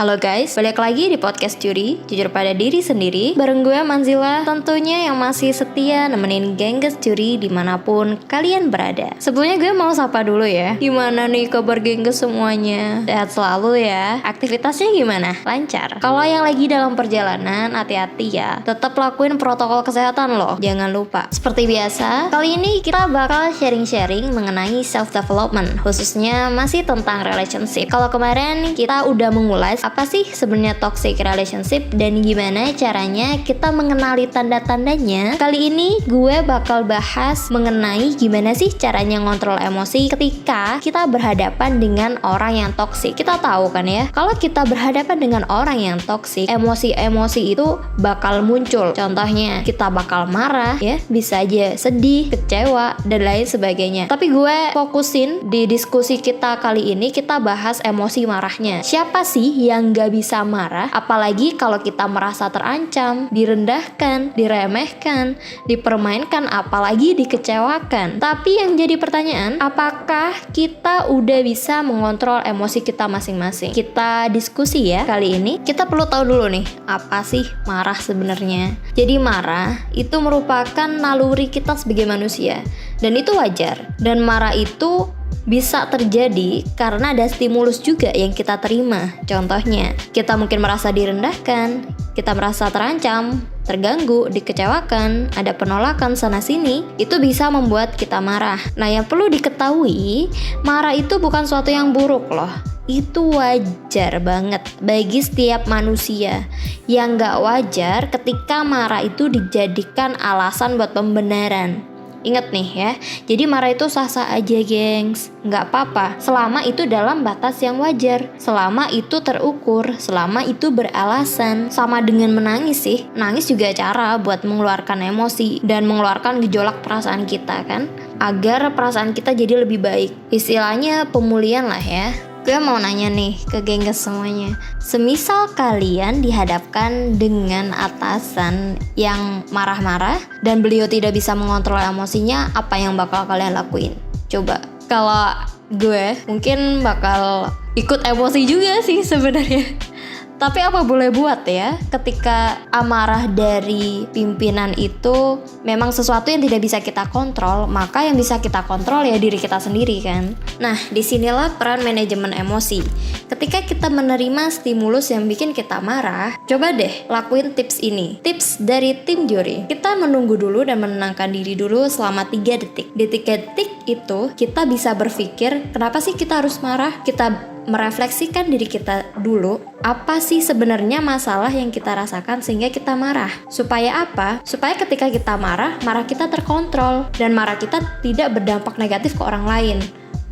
Halo guys, balik lagi di podcast Jujur pada diri sendiri. Bareng gue Manzila, tentunya yang masih setia nemenin gengges Juri dimanapun kalian berada. Sebelumnya gue mau sapa dulu ya. Gimana nih kabar gengges semuanya? Sehat selalu ya. Aktivitasnya gimana? Lancar? Kalau yang lagi dalam perjalanan, hati-hati ya. Tetap lakuin protokol kesehatan loh. Jangan lupa. Seperti biasa, kali ini kita bakal sharing-sharing mengenai self-development, khususnya masih tentang relationship. Kalau kemarin kita udah mengulas apa sih sebenarnya toxic relationship dan gimana caranya kita mengenali tanda-tandanya. Kali ini gue bakal bahas mengenai gimana sih caranya ngontrol emosi ketika kita berhadapan dengan orang yang toxic. Kita tahu kan ya, kalau kita berhadapan dengan orang yang toxic, emosi-emosi itu bakal muncul. Contohnya, kita bakal marah ya, bisa aja sedih, kecewa, dan lain sebagainya. Tapi gue fokusin di diskusi kita kali ini, kita bahas emosi marahnya. Siapa sih yang gak bisa marah, apalagi kalau kita merasa terancam, direndahkan, diremehkan, dipermainkan, apalagi dikecewakan. Tapi yang jadi pertanyaan, apakah kita udah bisa mengontrol emosi kita masing-masing? Kita diskusi ya kali ini. Kita perlu tahu dulu nih, apa sih marah sebenarnya? Jadi marah itu merupakan naluri kita sebagai manusia, dan itu wajar. Dan marah itu bisa terjadi karena ada stimulus juga yang kita terima. Contohnya, kita mungkin merasa direndahkan, kita merasa terancam, terganggu, dikecewakan, ada penolakan sana-sini. Itu bisa membuat kita marah. Nah, yang perlu diketahui, marah itu bukan suatu yang buruk loh. Itu wajar banget bagi setiap manusia. Yang gak wajar ketika marah itu dijadikan alasan buat pembenaran. Ingat nih ya, jadi marah itu sah-sah aja gengs, nggak apa-apa selama itu dalam batas yang wajar, selama itu terukur, selama itu beralasan. Sama dengan menangis sih, nangis juga cara buat mengeluarkan emosi dan mengeluarkan gejolak perasaan kita kan, agar perasaan kita jadi lebih baik. Istilahnya pemulihan lah ya. Gue mau nanya nih ke gengges semuanya, semisal kalian dihadapkan dengan atasan yang marah-marah dan beliau tidak bisa mengontrol emosinya, apa yang bakal kalian lakuin? Coba, kalau gue mungkin bakal ikut emosi juga sih sebenarnya. Tapi apa boleh buat ya, ketika amarah dari pimpinan itu memang sesuatu yang tidak bisa kita kontrol, maka yang bisa kita kontrol ya diri kita sendiri kan. Nah, disinilah peran manajemen emosi. Ketika kita menerima stimulus yang bikin kita marah, coba deh lakuin tips ini. Tips dari tim juri. Kita menunggu dulu dan menenangkan diri dulu selama 3 detik. Di 3 detik itu kita bisa berpikir, kenapa sih kita harus marah? Kita merefleksikan diri kita dulu, apa sih sebenarnya masalah yang kita rasakan sehingga kita marah. Supaya apa? Supaya ketika kita marah kita terkontrol dan marah kita tidak berdampak negatif ke orang lain.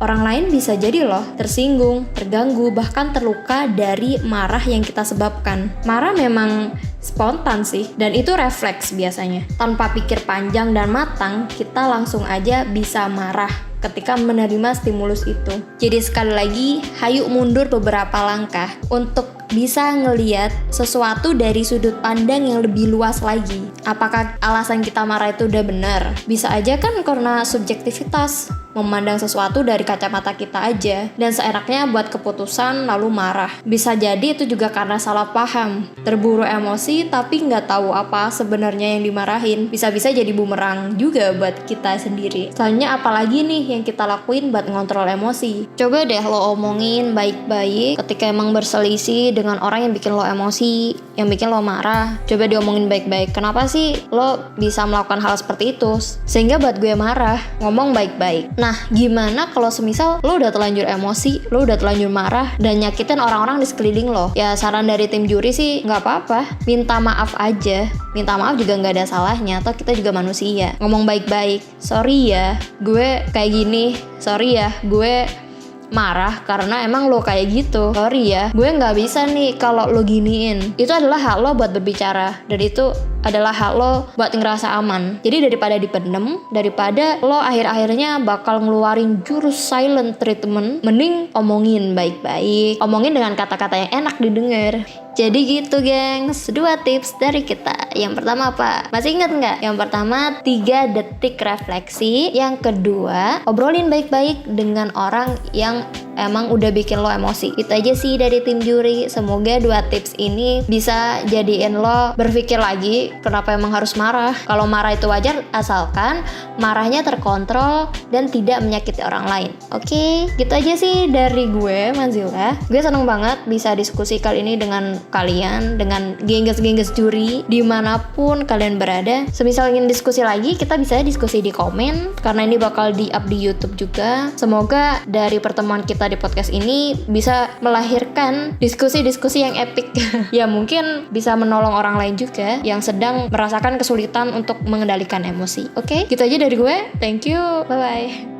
Orang lain bisa jadi loh tersinggung, terganggu, bahkan terluka dari marah yang kita sebabkan. Marah memang spontan sih, dan itu refleks biasanya. Tanpa pikir panjang dan matang, kita langsung aja bisa marah ketika menerima stimulus itu. Jadi sekali lagi, hayu mundur beberapa langkah untuk bisa ngeliat sesuatu dari sudut pandang yang lebih luas lagi. Apakah alasan kita marah itu udah benar? Bisa aja kan karena subjektivitas, memandang sesuatu dari kacamata kita aja, dan seenaknya buat keputusan lalu marah. Bisa jadi itu juga karena salah paham, terburu emosi tapi nggak tahu apa sebenarnya yang dimarahin. Bisa-bisa jadi bumerang juga buat kita sendiri. Selanjutnya apalagi nih yang kita lakuin buat ngontrol emosi? Coba deh lo omongin baik-baik ketika emang berselisih dengan orang yang bikin lo emosi, yang bikin lo marah. Coba diomongin baik-baik, kenapa sih lo bisa melakukan hal seperti itu sehingga buat gue marah. Ngomong baik-baik. Nah, gimana kalau semisal lo udah terlanjur emosi, lo udah terlanjur marah dan nyakitin orang-orang di sekeliling lo? Ya saran dari tim juri sih nggak apa-apa, minta maaf aja. Minta maaf juga nggak ada salahnya, atau kita juga manusia. Ngomong baik-baik, sorry ya gue kayak gini, sorry ya gue marah karena emang lo kayak gitu, sorry ya gue nggak bisa nih kalau lo giniin. Itu adalah hak lo buat berbicara, dan itu adalah hak lo buat ngerasa aman. Jadi daripada dipendem, daripada lo akhir-akhirnya bakal ngeluarin jurus silent treatment, mending omongin baik-baik, omongin dengan kata-kata yang enak didengar. Jadi gitu gengs, 2 tips dari kita. Yang pertama apa? Masih ingat nggak? Yang pertama 3 detik refleksi. Yang kedua, obrolin baik-baik dengan orang yang emang udah bikin lo emosi. Itu aja sih dari tim juri. Semoga 2 tips ini bisa jadiin lo berpikir lagi kenapa emang harus marah. Kalau marah itu wajar asalkan marahnya terkontrol dan tidak menyakiti orang lain. Oke, gitu aja sih dari gue, Manzila. Gue seneng banget bisa diskusi kali ini dengan kalian, dengan gengges-gengges juri dimanapun kalian berada. Semisal ingin diskusi lagi, kita bisa diskusi di komen karena ini bakal di-up di YouTube juga. Semoga dari pertemuan kita di podcast ini bisa melahirkan diskusi-diskusi yang epic. Ya mungkin bisa menolong orang lain juga yang sedang merasakan kesulitan untuk mengendalikan emosi. Oke, gitu aja dari gue. Thank you. Bye-bye.